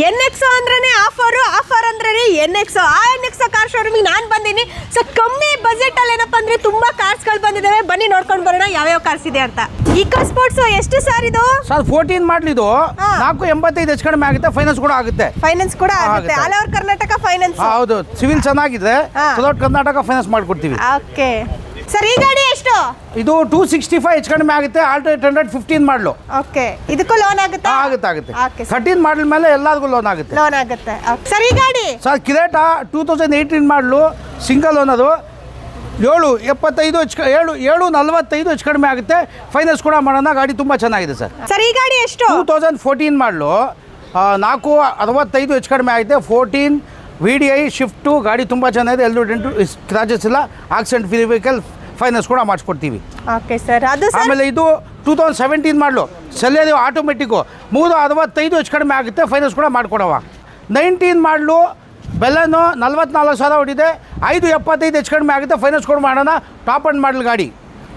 NXO ಅಂದ್ರೇನೆ offer ಅಂದ್ರೇನೆ NXO. ಆ NXO ಕಾರ್ ಶೋರೂಮಿಗೆ ನಾನು ಬಂದೀನಿ. ಸೊ ಕಮ್ಮಿ ಬಜೆಟ್ ಅಲ್ಲಿ ಏನಪ್ಪ ಅಂದ್ರೆ ತುಂಬಾ ಕಾರ್ಸ್ಗಳು ಬಂದಿದ್ದಾವೆ. ಬನ್ನಿ ನೋಡ್ಕೊಂಡು ಬರೋಣ ಯಾವ್ಯಾವ ಕಾರ್ಸ್ ಇದೆ ಅಂತ. ಇಕೋ ಸ್ಪೋರ್ಟ್ಸ್ ಎಷ್ಟು ಸರ್ ಇದು? ಸರ್ 14 ಮಾಡಲ್ ಇದು. 485 ಹೆಚ್ಚು ಕಡಿಮೆ ಆಗುತ್ತೆ. ಫೈನಾನ್ಸ್ ಕೂಡ ಆಗುತ್ತೆ. All over Karnataka finance. ಹೌದು, ಸಿವಿಲ್ ಚೆನ್ನಾಗಿದೆ. ಥ್ರೂಔಟ್ ಕರ್ನಾಟಕ ಫೈನಾನ್ಸ್ ಮಾಡ್ಕೊಡ್ತೀವಿ. ಓಕೆ ಸರ್, ಈ ಗಾಡಿ ಎಷ್ಟು? ಇದು 265 ಹೆಚ್ಚು ಕಡಿಮೆ ಆಗುತ್ತೆ. ಆಲ್ಟೋ 815 ಮಾಡಲು. ಓಕೆ, ಇದಕ್ಕೂ ಲೋನ್ ಆಗುತ್ತೆ? ಆಗುತ್ತೆ. 13 ಮಾಡಲ್ ಮೇಲೆ ಎಲ್ಲದಕ್ಕೂ ಲೋನ್ ಆಗುತ್ತೆ. ಸರ್, ಈ ಗಾಡಿ ಸರ್ ಕಿರೇಟಾ 2018 ಮಾಡಲು, ಸಿಂಗಲ್ ಓನ್. ಅದು 745 ಹೆಚ್ಚು ಕಡಿಮೆ ಆಗುತ್ತೆ. ಫೈನಾನ್ಸ್ ಕೂಡ ಮಾಡೋಣ. ಗಾಡಿ ತುಂಬ ಚೆನ್ನಾಗಿದೆ ಸರ್. ಸರ್, ಈ ಗಾಡಿ ಎಷ್ಟು? 2014 ಮಾಡಲು, 465 ಹೆಚ್ಚು ಕಡಿಮೆ ಆಗುತ್ತೆ. 14 VDI ಶಿಫ್ಟು ಗಾಡಿ ತುಂಬ ಚೆನ್ನಾಗಿದೆ. ಎಲ್ಲೂ ಡೆಂಟು ಕ್ರಾಚಸ್ ಇಲ್ಲ. ಆಕ್ಸಿಡೆಂಟ್ ಫ್ರೀ ವೆಹಿಕಲ್ ಫೈನಾನ್ಸ್ ಕೂಡ ಮಾಡಿಸ್ಕೊಡ್ತೀವಿ. Okay sir. ಅದು ಆಮೇಲೆ ಇದು 2017 ಮಾಡಲು, ಸೆಲ್ಲೇದು ಆಟೋಮೆಟಿಕ್ಕು, 365 ಹೆಚ್ಚು ಕಡಿಮೆ ಆಗುತ್ತೆ. ಫೈನಾನ್ಸ್ ಕೂಡ ಮಾಡಿಕೊಡವ. 19 ಮಾಡಲು, ಬೆಲ್ಲನು 44,000 ಹೊಡಿದೆ. 575 ಹೆಚ್ಚು ಕಡಿಮೆ ಆಗುತ್ತೆ. ಫೈನಾನ್ಸ್ ಕೂಡ ಮಾಡೋಣ. ಟಾಪ್ ಅಂಡ್ ಮಾಡಲ್ ಗಾಡಿ.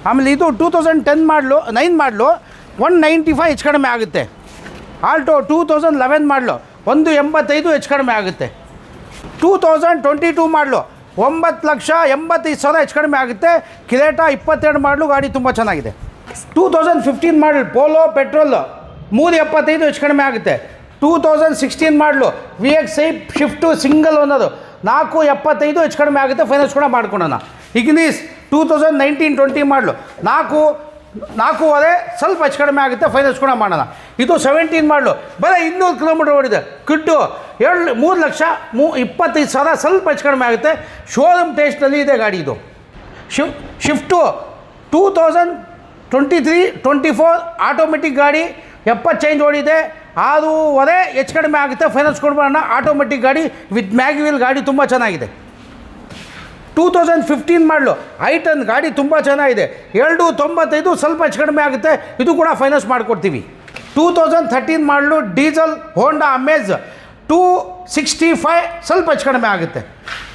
ಆಮೇಲೆ ಇದು 2010 ಮಾಡಲು, 9 ಮಾಡಲು, 195 ಹೆಚ್ಚು ಕಡಿಮೆ ಆಗುತ್ತೆ. ಆಲ್ಟೋ 2011 ಮಾಡಲು, 185 ಹೆಚ್ಚು ಕಡಿಮೆ ಆಗುತ್ತೆ. 2022 ಮಾಡಲು, 9,85,000 ಹೆಚ್ಚು ಕಡಿಮೆ ಆಗುತ್ತೆ. ಕಿರೇಟಾ 22 ಮಾಡಲು, ಗಾಡಿ ತುಂಬ ಚೆನ್ನಾಗಿದೆ. 2015 ಮಾಡಲ್ ಪೋಲೋ ಪೆಟ್ರೋಲ್, 375 ಹೆಚ್ಚು ಕಡಿಮೆ ಆಗುತ್ತೆ. 2016 ಮಾಡಲು VXi ಶಿಫ್ಟು ಸಿಂಗಲ್ ಅನ್ನೋದು, 475 ಹೆಚ್ಚು ಕಡಿಮೆ ಆಗುತ್ತೆ. ಫೈನಾನ್ಸ್ ಕೂಡ ಮಾಡ್ಕೊಳೋಣ. ಇಗ್ನಿಸ್ 2019-20 ಮಾಡಲು, 4.25 ಸ್ವಲ್ಪ ಹೆಚ್ಚು ಕಡಿಮೆ ಆಗುತ್ತೆ. ಫೈನಾನ್ಸ್ ಕೂಡ ಮಾಡೋಣ. ಇದು 17 ಮಾಡಲು, ಬರೀ 200 ಕಿಲೋಮೀಟರ್ ಓಡಿದೆ. ಕಿಡ್ಡು 3,25,000 ಸ್ವಲ್ಪ ಹೆಚ್ಚು ಕಡಿಮೆ ಆಗುತ್ತೆ. ಶೋರೂಮ್ ಟೇಸ್ಟ್ನಲ್ಲಿ ಇದೆ ಗಾಡಿ. ಇದು ಶಿಫ್ಟು 2023-24 ಆಟೋಮೆಟಿಕ್ ಗಾಡಿ, 70 ಚೇಂಜ್ ಓಡಿದೆ. 6.25 ಹೆಚ್ಚು ಕಡಿಮೆ ಆಗುತ್ತೆ. ಫೈನಾನ್ಸ್ ಕೊಡ್ಬೋಣ. ಆಟೋಮೆಟಿಕ್ ಗಾಡಿ ವಿತ್ ಮ್ಯಾಗ್ವಿಲ್ ಗಾಡಿ ತುಂಬ ಚೆನ್ನಾಗಿದೆ. 2015 ಮಾಡಲು, ಐಟನ್ ಗಾಡಿ ತುಂಬ ಚೆನ್ನಾಗಿದೆ. 2.95 ಸ್ವಲ್ಪ ಹೆಚ್ಚು ಕಡಿಮೆ ಆಗುತ್ತೆ. ಇದು ಕೂಡ ಫೈನಾನ್ಸ್ ಮಾಡಿಕೊಡ್ತೀವಿ. 2013 ಮಾಡಲು ಡೀಸೆಲ್ ಹೋಂಡಾ ಅಮೇಜ್, 265 ಸ್ವಲ್ಪ ಹೆಚ್ಚು ಕಡಿಮೆ ಆಗುತ್ತೆ.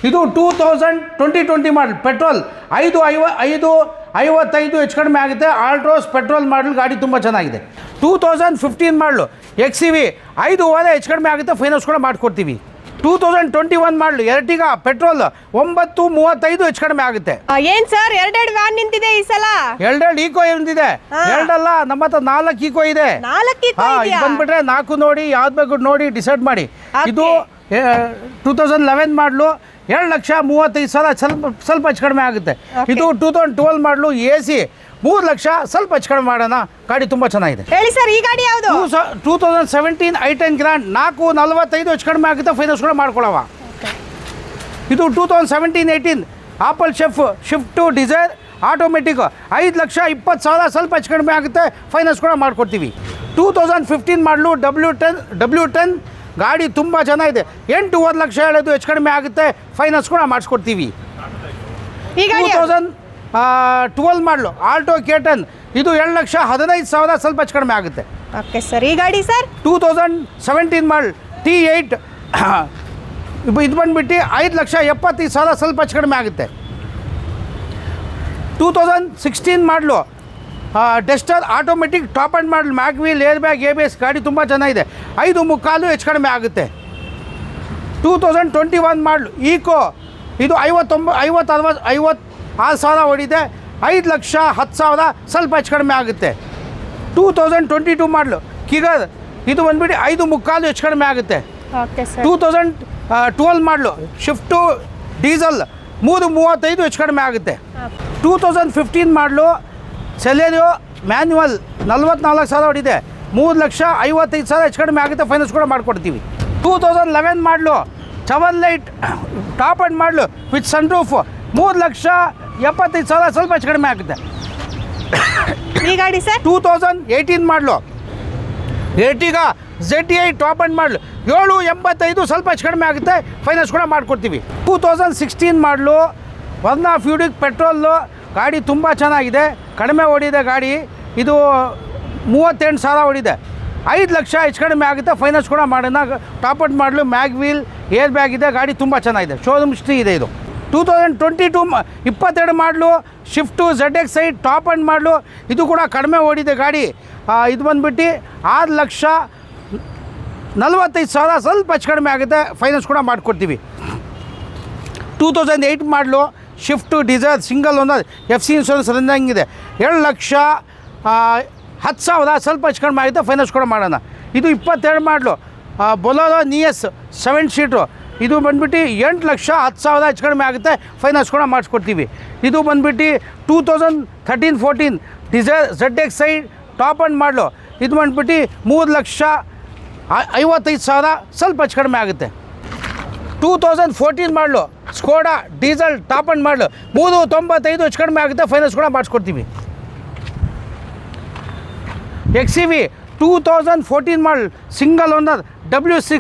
ಇದು 2020 ಮಾಡಲ್ ಪೆಟ್ರೋಲ್, 555 ಹೆಚ್ಚು ಕಡಿಮೆ ಆಗುತ್ತೆ. ಆಲ್ಟ್ರೋಸ್ ಪೆಟ್ರೋಲ್ ಮಾಡಲ್ ಗಾಡಿ ತುಂಬ ಚೆನ್ನಾಗಿದೆ. 2015 ಮಾಡಲು XCV 5.25 ಹೆಚ್ಚು ಕಡಿಮೆ ಆಗುತ್ತೆ. ಫೈನಾನ್ಸ್ ಕೂಡ ಮಾಡಿಕೊಡ್ತೀವಿ. 2021 ಮಾಡಲು ಎರ್ಟಿಗಾ ಪೆಟ್ರೋಲ್, 935 ಹೆಚ್ಚು ಕಡಿಮೆ ಆಗುತ್ತೆ. ಏನ್ ಸರ್, ಎರಡೆರಡು ವ್ಯಾನ್ ನಿಂತಿದೆ ಈ ಸಲ? ಎರಡೆರಡು ಈಕೋ ನಿಂತಿದೆ. ಎರಡಲ್ಲ, ನಮ್ಮ ಹತ್ರ 4 ಈಕೋ ಇದೆ. ಇದು ಬಂದ್ಬಿಟ್ರೆ 4 ನೋಡಿ, ಯಾವ್ದು ಬೇಕು ನೋಡಿ ಡಿಸೈಡ್ ಮಾಡಿ. ಇದು 2011 ಮಾಡಲು, 2,35,000 ಸ್ವಲ್ಪ ಹೆಚ್ಚು ಕಡಿಮೆ ಆಗುತ್ತೆ. ಇದು 2012 ಮಾಡಲು AC, 3 ಲಕ್ಷ ಸ್ವಲ್ಪ ಹೆಚ್ಚು ಕಡಿಮೆ ಮಾಡೋಣ. ಗಾಡಿ ತುಂಬ ಚೆನ್ನಾಗಿದೆ. ಹೇಳಿ ಸರ್, ಈ ಗಾಡಿ ಯಾವುದು? 2017 i10 ಗ್ರ್ಯಾಂಡ್, 445 ಹೆಚ್ಚು ಕಡಿಮೆ ಆಗುತ್ತೆ. ಫೈನಾನ್ಸ್ ಕೂಡ ಮಾಡ್ಕೊಳ್ಳವ. ಇದು 2017-18 ಆಪಲ್ ಶಿಫ್ಟು ಡಿಸೈರ್ ಆಟೋಮೆಟಿಕ್, 5,20,000 ಸ್ವಲ್ಪ ಹೆಚ್ಚು ಕಡಿಮೆ ಆಗುತ್ತೆ. ಫೈನಾನ್ಸ್ ಕೂಡ ಮಾಡಿಕೊಡ್ತೀವಿ. 2015 ಮಾಡಲು W10 ಗಾಡಿ ತುಂಬ ಚೆನ್ನಾಗಿದೆ. 8.25 ಲಕ್ಷ ಹೇಳೋದು, ಹೆಚ್ಚು ಕಡಿಮೆ ಆಗುತ್ತೆ. ಫೈನಾನ್ಸ್ ಕೂಡ ಮಾಡಿಸ್ಕೊಡ್ತೀವಿ. 2012 ಮಾಡಲು ಆಲ್ಟೋ K10, ಇದು 2,15,000 ಸ್ವಲ್ಪ ಹೆಚ್ಚು ಕಡಿಮೆ ಆಗುತ್ತೆ. ಓಕೆ ಸರ್, ಈ ಗಾಡಿ ಸರ್ 2017 ಮಾಡಲ್ T8, ಇದು ಬಂದುಬಿಟ್ಟು 5,75,000 ಸ್ವಲ್ಪ ಹೆಚ್ಚು ಕಡಿಮೆ ಆಗುತ್ತೆ. 2016 ಮಾಡಲು Duster automatic top and model, mag wheel, air bag, ABS ಗಾಡಿ ತುಂಬ ಚೆನ್ನಾಗಿದೆ. 5.25 ಹೆಚ್ಚು ಕಡಿಮೆ ಆಗುತ್ತೆ. 2021 ಮಾಡಲು ಈಕೋ, ಇದು 56,000 ಓಡಿದೆ. 5,10,000 ಸ್ವಲ್ಪ ಹೆಚ್ಚು ಕಡಿಮೆ ಆಗುತ್ತೆ. 2022 ಮಾಡಲು ಕಿಗರ್, ಇದು ಬಂದುಬಿಟ್ಟು 5.25 ಹೆಚ್ಚು ಕಡಿಮೆ ಆಗುತ್ತೆ. 2012 ಮಾಡಲು ಶಿಫ್ಟು ಡೀಸೆಲ್, 3.35 ಹೆಚ್ಚು ಕಡಿಮೆ ಆಗುತ್ತೆ. 2015 ಮಾಡಲು ಸೆಲೆರಿಯೋ ಮ್ಯಾನ್ಯುವಲ್, 44,000 ಹೊಡಿದೆ. 3,55,000 ಹೆಚ್ಚು ಕಡಿಮೆ ಆಗುತ್ತೆ. ಫೈನಾನ್ಸ್ ಕೂಡ ಮಾಡಿಕೊಡ್ತೀವಿ. 2011 ಮಾಡಲು ಚವರ್ಲೈಟ್ ಟಾಪ್ ಆ್ಯಂಡ್ ಮಾಡಲು ವಿತ್ ಸನ್ರೂಫ್, 3,75,000 ಸ್ವಲ್ಪ ಹೆಚ್ಚು ಕಡಿಮೆ ಆಗುತ್ತೆ. ಈ ಗಾಡಿ ಸರ್ 2018 ಮಾಡಲು ಎರ್ಟಿಗಾ ZTI ಟಾಪ್ ಆ್ಯಂಡ್ ಮಾಡಲು, 7.85 ಸ್ವಲ್ಪ ಹೆಚ್ಚು ಕಡಿಮೆ ಆಗುತ್ತೆ. ಫೈನಾನ್ಸ್ ಕೂಡ ಮಾಡಿಕೊಡ್ತೀವಿ. 2016 ಮಾಡಲು ವರ್ನಾ ಫ್ಯೂಡಿಕ್ ಪೆಟ್ರೋಲು ಗಾಡಿ ತುಂಬ ಚೆನ್ನಾಗಿದೆ. ಕಡಿಮೆ ಓಡಿದೆ ಗಾಡಿ. ಇದು 38,000 ಓಡಿದೆ. 5 ಲಕ್ಷ ಹೆಚ್ಚು ಕಡಿಮೆ ಆಗುತ್ತೆ. ಫೈನಾನ್ಸ್ ಕೂಡ ಮಾಡೋಣ. ಟಾಪ್ ಆ್ಯಂಡ್ ಮಾಡಲು, ಮ್ಯಾಗ್ವಿಲ್, ಏರ್ ಬ್ಯಾಗ್ ಇದೆ. ಗಾಡಿ ತುಂಬ ಚೆನ್ನಾಗಿದೆ. ಶೋರೂಮ್ ಹಿಸ್ಟ್ರಿ ಇದೆ. ಇದು 2022 ಮಾಡಲು shift ZXi top end model, ಇದು ಕೂಡ ಕಡಿಮೆ ಓಡಿದೆ ಗಾಡಿ. ಇದು ಬಂದುಬಿಟ್ಟು 6,00,000 45,000 ಸ್ವಲ್ಪ ಹೆಚ್ಚು ಕಡಿಮೆ ಆಗುತ್ತೆ, ಫೈನಾನ್ಸ್ ಕೂಡ ಮಾಡಿಕೊಡ್ತೀವಿ. 2008 model Swift Dzire single owner FC insurance running ಇದೆ. 2,10,000 ಸ್ವಲ್ಪ ಹೆಚ್ಚು ಕಡಿಮೆ ಆಗುತ್ತೆ, ಫೈನಾನ್ಸ್ ಕೂಡ ಮಾಡೋಣ. ಇದು 22 ಮಾಡಲು ಬೊಲೋರೋ ನಿಯಸ್ 7 ಸೀಟ್ರು, ಇದು ಬಂದುಬಿಟ್ಟು 8,10,000 ಹೆಚ್ಚು ಕಡಿಮೆ ಆಗುತ್ತೆ, ಫೈನಾನ್ಸ್ ಕೂಡ ಮಾಡಿಸ್ಕೊಡ್ತೀವಿ. ಇದು ಬಂದುಬಿಟ್ಟು 2013-14 desire ZXi top end model, ಇದು ಬಂದುಬಿಟ್ಟು 3,55,000 ಸ್ವಲ್ಪ ಹೆಚ್ಚು ಕಡಿಮೆ ಆಗುತ್ತೆ. 2014 ಮಾಡಲು ಸ್ಕೋಡಾ ಡೀಸೆಲ್ ಟಾಪ್ ಆ್ಯಂಡ್ ಮಾಡಲು 3,95,000 ಹೆಚ್ಚು ಕಡಿಮೆ ಆಗುತ್ತೆ, ಫೈನಾನ್ಸ್ ಕೂಡ ಮಾಡಿಸ್ಕೊಡ್ತೀವಿ. XCV 2014 model single owner W6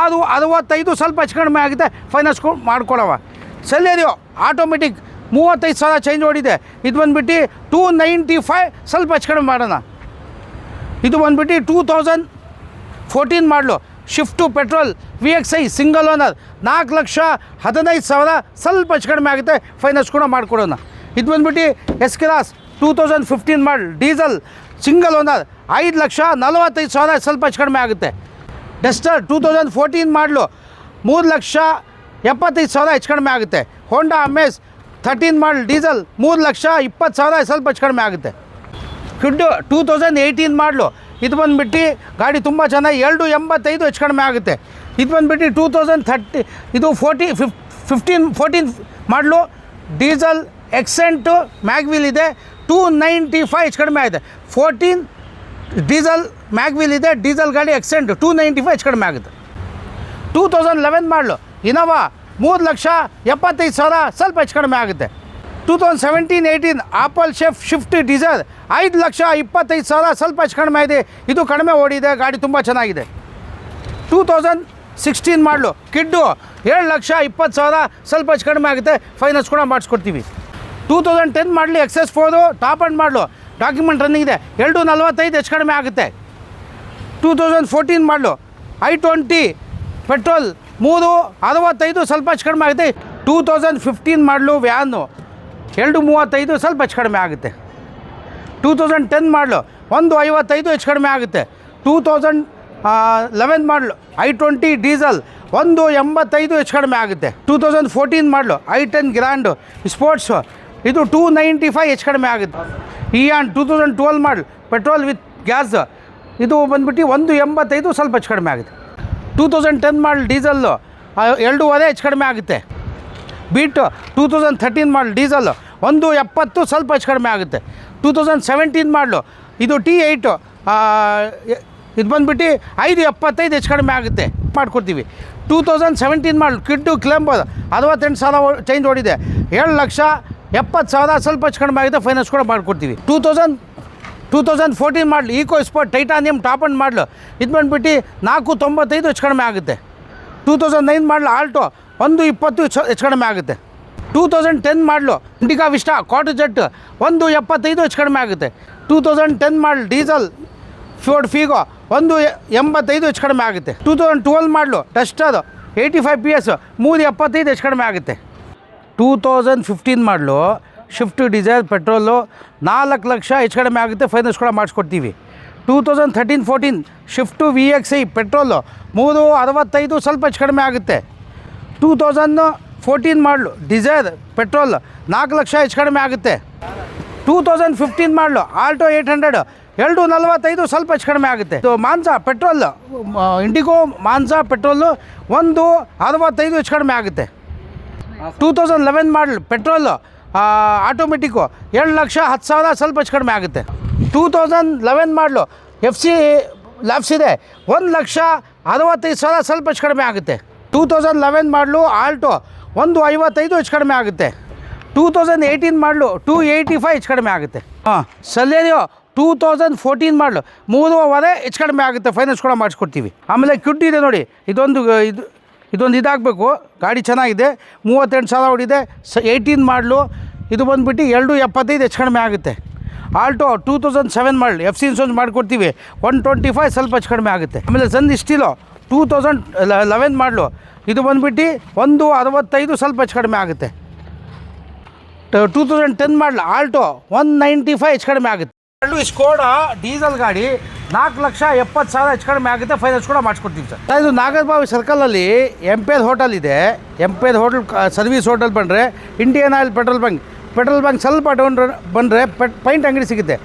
ಅದು 65 ಸ್ವಲ್ಪ ಹೆಚ್ಚು ಕಡಿಮೆ ಆಗುತ್ತೆ, ಫೈನಾನ್ಸ್ ಮಾಡ್ಕೊಡವ. ಸೆಲೆರಿಯೋ ಆಟೋಮೆಟಿಕ್ 35,000 ಚೇಂಜ್ ಓಡಿದೆ, ಇದು ಬಂದುಬಿಟ್ಟು 295 ಸ್ವಲ್ಪ ಹೆಚ್ಚು ಕಡಿಮೆ ಮಾಡೋಣ. ಇದು ಬಂದುಬಿಟ್ಟು 2014 model Swift petrol VXi single owner 4,15,000 ಸ್ವಲ್ಪ ಹೆಚ್ಚು ಕಡಿಮೆ ಆಗುತ್ತೆ, ಫೈನಾನ್ಸ್ ಕೂಡ ಮಾಡಿಕೊಡೋಣ. ಇದು ಬಂದುಬಿಟ್ಟು S Class 2015 ಮಾಡಲ್ ಡೀಸೆಲ್ ಸಿಂಗಲ್ ಓನರ್ 5,45,000 ಸ್ವಲ್ಪ ಹೆಚ್ಚು ಕಡಿಮೆ ಆಗುತ್ತೆ. ಡಸ್ಟರ್ 2014 ಮಾಡಲು 3,75,000 ಹೆಚ್ಚು ಕಡಿಮೆ ಆಗುತ್ತೆ. ಹೋಂಡಾ ಅಮೇಸ್ 13 ಮಾಡಲ್ ಡೀಸೆಲ್ 3,20,000 ಸ್ವಲ್ಪ ಹೆಚ್ಚು ಕಡಿಮೆ ಆಗುತ್ತೆ. ಕ್ವಿಡ್ 2018 ಮಾಡಲು, ಇದು ಬಂದುಬಿಟ್ಟು ಗಾಡಿ ತುಂಬ ಚೆನ್ನಾಗಿ 2,85,000 ಹೆಚ್ಚು ಕಡಿಮೆ ಆಗುತ್ತೆ. ಇದು ಬಂದುಬಿಟ್ಟು 2030 ಇದು 14 ಮಾಡಲು ಡೀಸೆಲ್ ಎಕ್ಸೆಂಟು ಮ್ಯಾಗ್ವೀಲ್ ಇದೆ, 295 ಹೆಚ್ಚು ಕಡಿಮೆ ಆಗಿದೆ. 14 ಡೀಸೆಲ್ ಮ್ಯಾಗ್ವೀಲ್ ಇದೆ, ಡೀಸೆಲ್ ಗಾಡಿ ಎಕ್ಸೆಂಟ್ 295 ಹೆಚ್ಚು ಕಡಿಮೆ ಆಗುತ್ತೆ. 2011 ಮಾಡಲು ಇನೋವಾ 3,75,000 ಸ್ವಲ್ಪ ಹೆಚ್ಚು ಕಡಿಮೆ ಆಗುತ್ತೆ. 2017-18 ಆಪಲ್ ಶಿಫ್ಟ್ ಡಿಸೈರ್ 5,25,000 ಸ್ವಲ್ಪ ಹೆಚ್ಚು ಕಡಿಮೆ ಇದೆ, ಇದು ಕಡಿಮೆ ಓಡಿದೆ, ಗಾಡಿ ತುಂಬ ಚೆನ್ನಾಗಿದೆ. 2016 ಮಾಡಲು ಕಿಡ್ಡು 7,20,000 ಸ್ವಲ್ಪ ಹೆಚ್ಚು ಕಡಿಮೆ ಆಗುತ್ತೆ, ಫೈನಾನ್ಸ್ ಕೂಡ ಮಾಡಿಸ್ಕೊಡ್ತೀವಿ. 2010 ಮಾಡಲಿ XS4 ಟಾಪ್ ಆ್ಯಂಡ್ ಮಾಡಲು ಡಾಕ್ಯುಮೆಂಟ್ ರನ್ನಿಂಗ್ ಇದೆ, 2,45 ಹೆಚ್ಚು ಕಡಿಮೆ ಆಗುತ್ತೆ. 2014 ಮಾಡಲು I20 ಪೆಟ್ರೋಲ್ 3,65 ಸ್ವಲ್ಪ ಹೆಚ್ಚು ಕಡಿಮೆ ಆಗುತ್ತೆ. 2015 ಮಾಡಲು ವ್ಯಾನು 2,35 ಸ್ವಲ್ಪ ಹೆಚ್ಚು ಕಡಿಮೆ ಆಗುತ್ತೆ. 2010 ಮಾಡಲು 1,55 ಹೆಚ್ಚು ಕಡಿಮೆ ಆಗುತ್ತೆ. 2011 ಮಾಡಲು I20 ಡೀಸೆಲ್ 1,85 ಹೆಚ್ಚು ಕಡಿಮೆ ಆಗುತ್ತೆ. 2014 ಮಾಡಲು I10 ಗ್ರ್ಯಾಂಡು ಸ್ಪೋರ್ಟ್ಸು ಇದು 295 ಹೆಚ್ಚು ಕಡಿಮೆ ಆಗುತ್ತೆ. ಇಯಾನ್ 2012 ಮಾಡಲು ಪೆಟ್ರೋಲ್ ವಿತ್ ಗ್ಯಾಸ್ ಇದು ಬಂದುಬಿಟ್ಟು 1,85 ಸ್ವಲ್ಪ ಹೆಚ್ಚು ಕಡಿಮೆ ಆಗುತ್ತೆ. 2010 ಮಾಡಲು ಡೀಸೆಲ್ಲು 2,5 ಹೆಚ್ಚು ಕಡಿಮೆ ಆಗುತ್ತೆ. ಬೀಟ್ 2013 ಮಾಡಲು ಡೀಸೆಲ್ಲು 1,70 ಸ್ವಲ್ಪ ಹೆಚ್ಚು ಕಡಿಮೆ ಆಗುತ್ತೆ. 2017 ಮಾಡಲು ಇದು T8 ಇದು ಬಂದುಬಿಟ್ಟು 5,75 ಹೆಚ್ಚು ಕಡಿಮೆ ಆಗುತ್ತೆ, ಮಾಡ್ಕೊಡ್ತೀವಿ. 2017 ಮಾಡಲು ಕಿಡ್ಡು ಕ್ಲೆಂಬರ್ 68,000 ಚೇಂಜ್ ಓಡಿದೆ, 7,70,000 ಸ್ವಲ್ಪ ಹೆಚ್ಚು ಕಡಿಮೆ ಆಗುತ್ತೆ, ಫೈನಾನ್ಸ್ ಕೂಡ ಮಾಡಿಕೊಡ್ತೀವಿ. 2014 model EcoSport Titanium top end model ಇದು ಬಂದುಬಿಟ್ಟು 4,95 ಹೆಚ್ಚು ಕಡಿಮೆ ಆಗುತ್ತೆ. 2009 ಮಾಡಲು ಆಲ್ಟೋ 1,20 ಹೆಚ್ಚು ಕಡಿಮೆ ಆಗುತ್ತೆ. 2010 ಮಾಡಲು ಇಂಡಿಕಾ ವಿಸ್ಟಾ ಕಾಟು ಜೆಟ್ 1,75 ಹೆಚ್ಚು ಕಡಿಮೆ ಆಗುತ್ತೆ. 2010 ಮಾಡಲು ಡೀಸೆಲ್ ಫೋರ್ಡ್ ಫೀಗೋ 1,85 ಹೆಚ್ಚು ಕಡಿಮೆ ಆಗುತ್ತೆ. 2012 ಮಾಡಲು ಡಸ್ಟರ್ 85 PS 3,75 ಹೆಚ್ಚು ಕಡಿಮೆ ಆಗುತ್ತೆ. 2015 ಮಾಡಲು ಶಿಫ್ಟ್ ಡಿಸೈರ್ ಪೆಟ್ರೋಲು 4,00,000 ಹೆಚ್ಚು ಕಡಿಮೆ ಆಗುತ್ತೆ, ಫೈನಾನ್ಸ್ ಕೂಡ ಮಾಡಿಸ್ಕೊಡ್ತೀವಿ. 2013-14 ಶಿಫ್ಟು VXi ಪೆಟ್ರೋಲು 3,65 ಸ್ವಲ್ಪ ಹೆಚ್ಚು ಕಡಿಮೆ ಆಗುತ್ತೆ. 2014 ಮಾಡಲು ಡಿಸೈರ್ ಪೆಟ್ರೋಲ್ 4,00,000 ಹೆಚ್ಚು ಕಡಿಮೆ ಆಗುತ್ತೆ. 2015 ಮಾಡಲು ಆಲ್ಟೋ 800 2,45 ಸ್ವಲ್ಪ ಹೆಚ್ಚು ಕಡಿಮೆ ಆಗುತ್ತೆ. ಇದು Mansa petrol IndiGo Mansa petrol 1,65 ಹೆಚ್ಚು ಕಡಿಮೆ ಆಗುತ್ತೆ. 2011 ಮಾಡಲ್ ಪೆಟ್ರೋಲು ಆಟೋಮೆಟಿಕ್ಕು 7,10,000 ಸ್ವಲ್ಪ ಹೆಚ್ಚು ಕಡಿಮೆ ಆಗುತ್ತೆ. 2011 ಮಾಡಲು FC ಲ್ಯಾಬ್ಸ್ ಇದೆ 1,65,000 ಸ್ವಲ್ಪ ಹೆಚ್ಚು ಕಡಿಮೆ ಆಗುತ್ತೆ. 2011 ಮಾಡಲು ಆಲ್ಟೋ 1,55 ಹೆಚ್ಚು ಕಡಿಮೆ ಆಗುತ್ತೆ. 2018 ಮಾಡಲು 285 ಹೆಚ್ಚು ಕಡಿಮೆ ಆಗುತ್ತೆ. ಸೆಲೆರಿಯೋ 2014 ಮಾಡಲು 3,500 ಹೆಚ್ಚು ಕಡಿಮೆ ಆಗುತ್ತೆ, ಫೈನಾನ್ಸ್ ಕೂಡ ಮಾಡಿಸ್ಕೊಡ್ತೀವಿ. ಆಮೇಲೆ ಕ್ವಿಡ್ ಇದೆ ನೋಡಿ, ಇದೊಂದು ಇದಾಗಬೇಕು, ಗಾಡಿ ಚೆನ್ನಾಗಿದೆ, 38,000 ಹೊಡಿದೆ. 18 ಮಾಡಲು ಇದು ಬಂದುಬಿಟ್ಟು 2,75 ಹೆಚ್ಚು ಕಡಿಮೆ ಆಗುತ್ತೆ. ಆಲ್ಟೋ 2007 ಮಾಡಲು FC ಇನ್ಶೂರೆನ್ಸ್ ಮಾಡಿಕೊಡ್ತೀವಿ, 125 ಸ್ವಲ್ಪ ಹೆಚ್ಚು ಕಡಿಮೆ ಆಗುತ್ತೆ. ಆಮೇಲೆ ಸನ್ ಇಸ್ಟಿಲೋ 2011 ಮಾಡಲು ಇದು ಬಂದುಬಿಟ್ಟು 165 ಸ್ವಲ್ಪ ಹೆಚ್ಚು ಕಡಿಮೆ ಆಗುತ್ತೆ. 2010 ಮಾಡಲು ಆಲ್ಟೋ 195 ಹೆಚ್ಚು ಕಡಿಮೆ ಆಗುತ್ತೆ. ಸ್ಕೋಡಾ ಡೀಸೆಲ್ ಗಾಡಿ 4,70,000 ಹೆಚ್ಚು ಕಡಿಮೆ ಆಗುತ್ತೆ, ಫೈನಾನ್ಸ್ ಕೂಡ ಮಾಡಿಸ್ಕೊಡ್ತೀವಿ ಸರ್. ಇದು ನಾಗರಬಾವಿ ಸರ್ಕಲಲ್ಲಿ ಎಂಪೇರ್ ಹೋಟೆಲ್ ಇದೆ. ಎಂಪೇರ್ ಹೋಟೆಲ್ ಸರ್ವಿಸ್ ಹೋಟೆಲ್ ಬಂದರೆ ಇಂಡಿಯನ್ ಆಯಿಲ್ ಪೆಟ್ರೋಲ್ ಬಂಕ್ ಸ್ವಲ್ಪ ಡೌನ್ ಬಂದರೆ ಪೈಂಟ್ ಅಂಗಡಿ ಸಿಗುತ್ತೆ.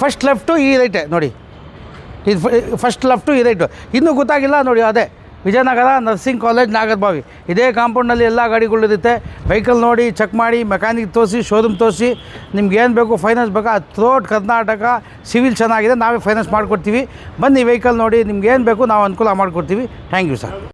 ಫಸ್ಟ್ ಲೆಫ್ಟು ಈ ರೈಟೇ ನೋಡಿ, ಇದು ಫಸ್ಟ್ ಲೆಫ್ಟು ಈ ರೈಟು. ಇನ್ನೂ ಗೊತ್ತಾಗಿಲ್ಲ ನೋಡಿ, ಅದೇ ವಿಜಯನಗರ ನರ್ಸಿಂಗ್ ಕಾಲೇಜ್ ನಾಗರಬಾವಿ. ಇದೇ ಕಾಂಪೌಂಡ್ನಲ್ಲಿ ಎಲ್ಲ ಗಾಡಿಗಳಿರುತ್ತೆ. ವೆಹಿಕಲ್ ನೋಡಿ, ಚೆಕ್ ಮಾಡಿ, ಮೆಕ್ಯಾನಿಕ್ ತೋರಿಸಿ, ಶೋರೂಮ್ ತೋರಿಸಿ, ನಿಮ್ಗೆ ಏನು ಬೇಕು ಫೈನಾನ್ಸ್ ಬೇಕಾ ಥ್ರೋಟ್ ಕರ್ನಾಟಕ ಸಿವಿಲ್ ಚೆನ್ನಾಗಿದೆ, ನಾವೇ ಫೈನಾನ್ಸ್ ಮಾಡಿಕೊಡ್ತೀವಿ. ಬನ್ನಿ ವೆಹಿಕಲ್ ನೋಡಿ, ನಿಮ್ಗೆ ಏನು ಬೇಕು ನಾವು ಅನುಕೂಲ ಮಾಡಿಕೊಡ್ತೀವಿ. Thank you sir.